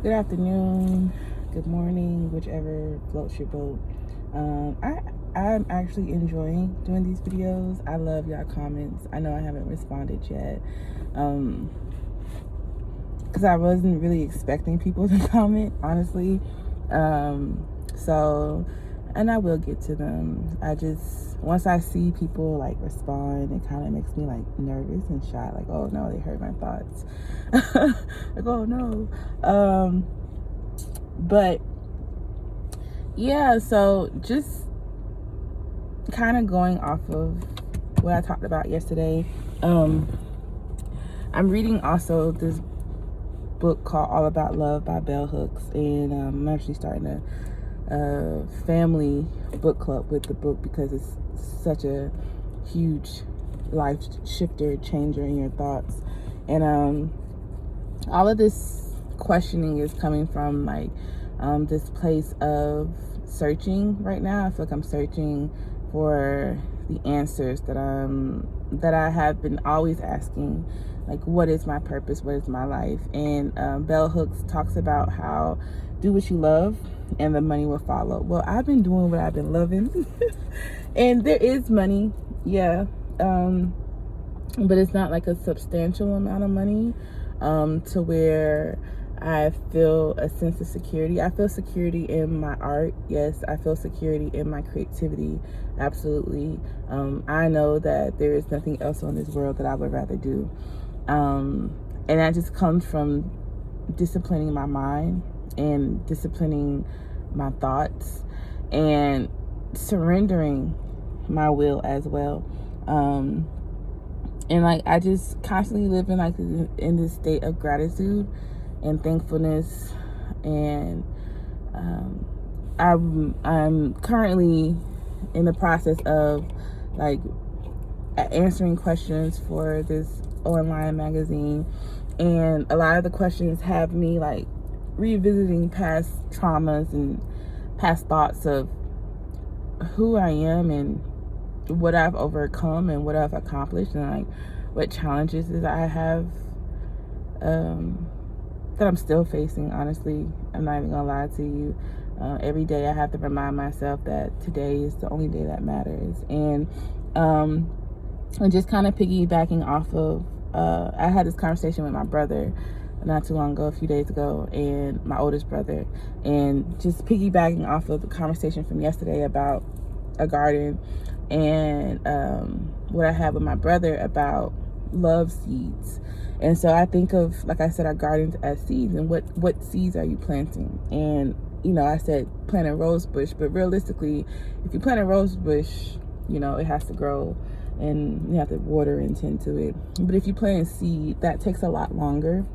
Good afternoon, good morning, whichever floats your boat. I'm actually enjoying doing these videos. I love y'all comments. I know I haven't responded yet, because I wasn't really expecting people to comment, honestly. And I will get to them. Once I see people like respond, it kind of makes me like nervous and shy. Like, oh no, they heard my thoughts. Like, oh no. But yeah, so just kind of going off of what I talked about yesterday. I'm reading also this book called All About Love by Bell Hooks, and I'm actually starting a family book club with the book because it's such a huge life shifter, changer in your thoughts. And all of this questioning is coming from like this place of searching right now. I feel like I'm searching for the answers that I have been always asking, like, what is my purpose, what is my life? And Bell Hooks talks about how do what you love and the money will follow. Well, I've been doing what I've been loving and there is money, yeah, but it's not like a substantial amount of money to where I feel a sense of security. I feel security in my art, yes. I feel security in my creativity, absolutely. I know that there is nothing else on this world that I would rather do. And that just comes from disciplining my mind and disciplining my thoughts and surrendering my will as well. And like I just constantly live in like in this state of gratitude and thankfulness. And I'm currently in the process of like answering questions for this online magazine, and a lot of the questions have me like revisiting past traumas and past thoughts of who I am and what I've overcome and what I've accomplished, and like what challenges that I have that I'm still facing. Honestly, I'm not even gonna lie to you. Every day I have to remind myself that today is the only day that matters. And just kind of piggybacking off of I had this conversation with my brother not too long ago, a few days ago, and my oldest brother, and just piggybacking off of the conversation from yesterday about a garden, and what I had with my brother about love seeds. And so I think of, like I said, our gardens as seeds, and what seeds are you planting? And you know, I said plant a rose bush, but realistically, if you plant a rose bush, you know, it has to grow and you have to water and tend to it. But if you plant a seed, that takes a lot longer.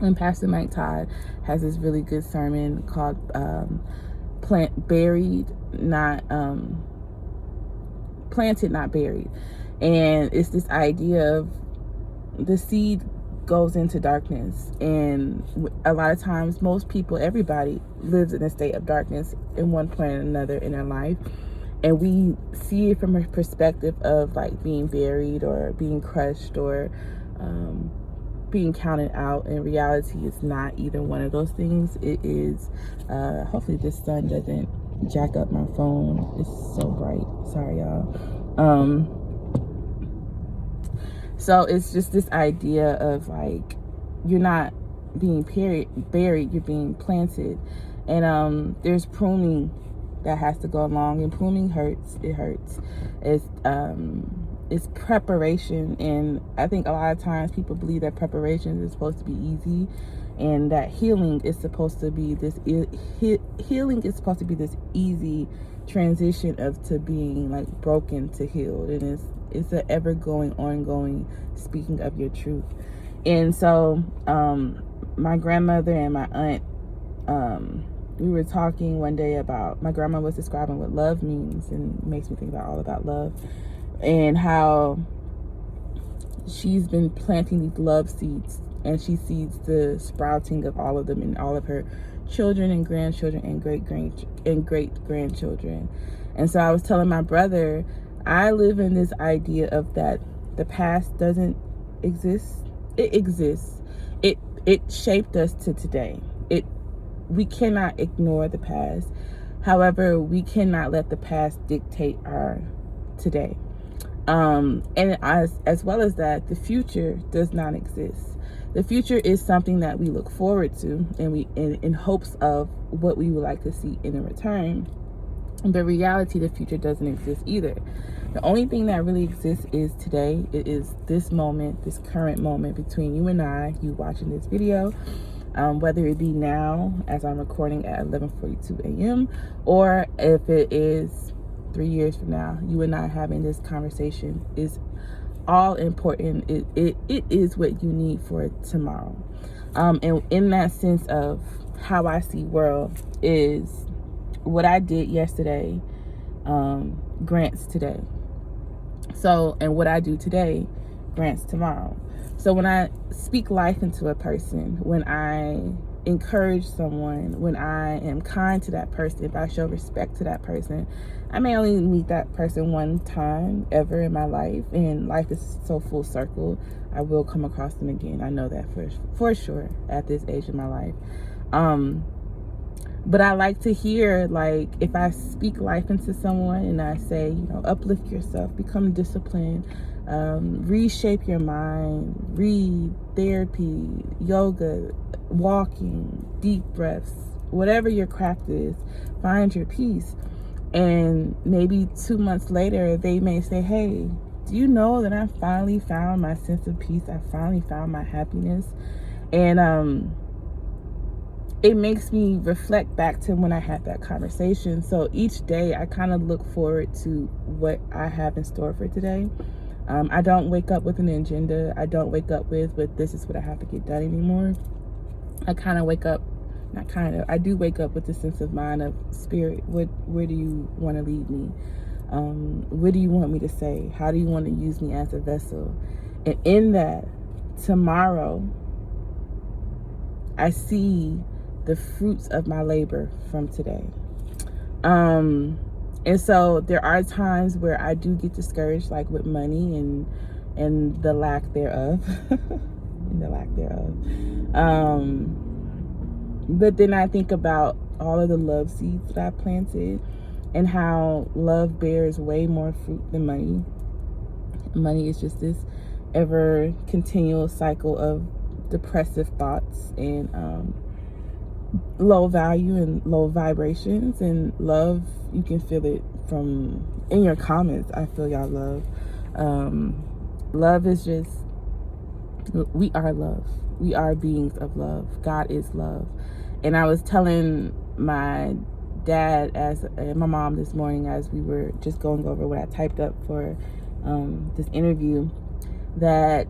And Pastor Mike Todd has this really good sermon called Planted, Not Buried. And it's this idea of the seed goes into darkness, and a lot of times most people, everybody lives in a state of darkness in one point or another in their life, and we see it from a perspective of like being buried or being crushed or being counted out. In reality, it's not either one of those things. It is hopefully this sun doesn't jack up my phone. It's so bright, sorry y'all. So it's just this idea of like, you're not being buried, you're being planted. And there's pruning that has to go along, and pruning hurts. It hurts. It's preparation, and I think a lot of times people believe that preparation is supposed to be easy, and that healing is supposed to be this easy transition of to being like broken to healed. And it's an ever going, ongoing speaking of your truth. And so my grandmother and my aunt, we were talking one day about, my grandma was describing what love means, and it makes me think about All About Love, and how she's been planting these love seeds, and she sees the sprouting of all of them in all of her children and grandchildren and great grandchildren. And so I was telling my brother, I live in this idea of that the past doesn't exist. It exists. It shaped us to today. It we cannot ignore the past. However, we cannot let the past dictate our today. And as well as that, the future does not exist. The future is something that we look forward to, and we in hopes of what we would like to see in return. But reality, the future doesn't exist either. The only thing that really exists is today. It is this moment, this current moment between you and I, you watching this video, whether it be now as I'm recording at 11:42 a.m. or if it is 3 years from now, you and I having this conversation is all important. It is what you need for tomorrow. And in that sense of how I see world is what I did yesterday grants today. So, and what I do today grants tomorrow. So when I speak life into a person, when I encourage someone, when I am kind to that person, if I show respect to that person, I may only meet that person one time ever in my life, and life is so full circle. I will come across them again. I know that for sure at this age of my life. But I like to hear, like, if I speak life into someone and I say, you know, uplift yourself, become disciplined, reshape your mind, read, therapy, yoga, walking, deep breaths, whatever your craft is, find your peace. And maybe 2 months later, they may say, hey, do you know that I finally found my sense of peace? I finally found my happiness. And it makes me reflect back to when I had that conversation. So each day I kind of look forward to what I have in store for today. I don't wake up with an agenda. I don't wake up with, but this is what I have to get done anymore. I kind of wake up, I do wake up with a sense of mind of spirit. Where do you want to lead me? What do you want me to say? How do you want to use me as a vessel? And in that, tomorrow, I see the fruits of my labor from today. And so there are times where I do get discouraged, like with money and the lack thereof. But then I think about all of the love seeds that I planted and how love bears way more fruit than money. Money is just this ever continual cycle of depressive thoughts and low value and low vibrations. And love, you can feel it from in your comments. I feel y'all love. Love is just, we are love. We are beings of love. God is love. And I was telling my dad and my mom this morning as we were just going over what I typed up for this interview, that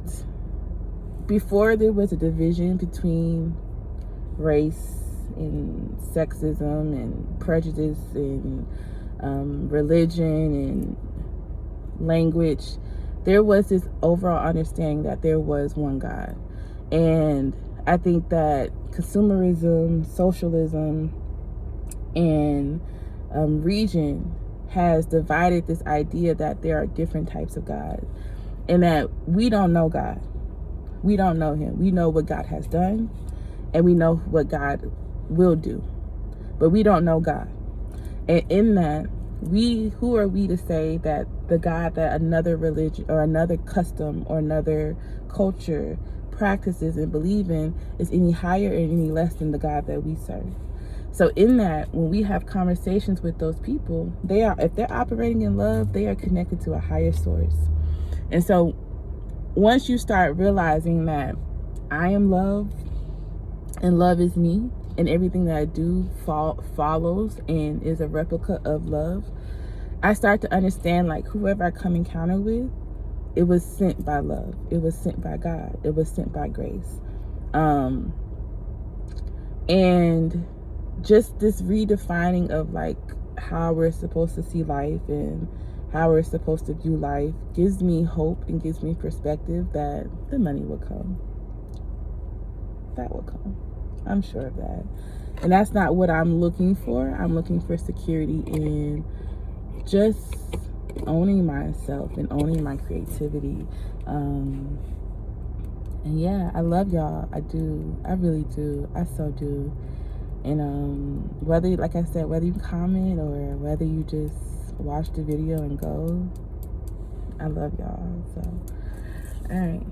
before there was a division between race and sexism and prejudice and religion and language, there was this overall understanding that there was one God. And I think that consumerism, socialism, and region has divided this idea that there are different types of God, and that we don't know God. We don't know him. We know what God has done, and we know what God will do, but we don't know God. And in that, who are we to say that the God that another religion or another custom or another culture practices and believe in is any higher or any less than the God that we serve? So in that, when we have conversations with those people, if they're operating in love, they are connected to a higher source. And so once you start realizing that I am love and love is me, and everything that I do follows and is a replica of love, I start to understand, like, whoever I come encounter with, it was sent by love. It was sent by God. It was sent by grace. And just this redefining of, like, how we're supposed to see life and how we're supposed to view life gives me hope and gives me perspective that the money will come. That will come. I'm sure of that. And that's not what I'm looking for. I'm looking for security in just owning myself and owning my creativity. And yeah, I love y'all. I do. I really do. I so do. And whether, like I said, whether you comment or whether you just watch the video and go, I love y'all. So, all right.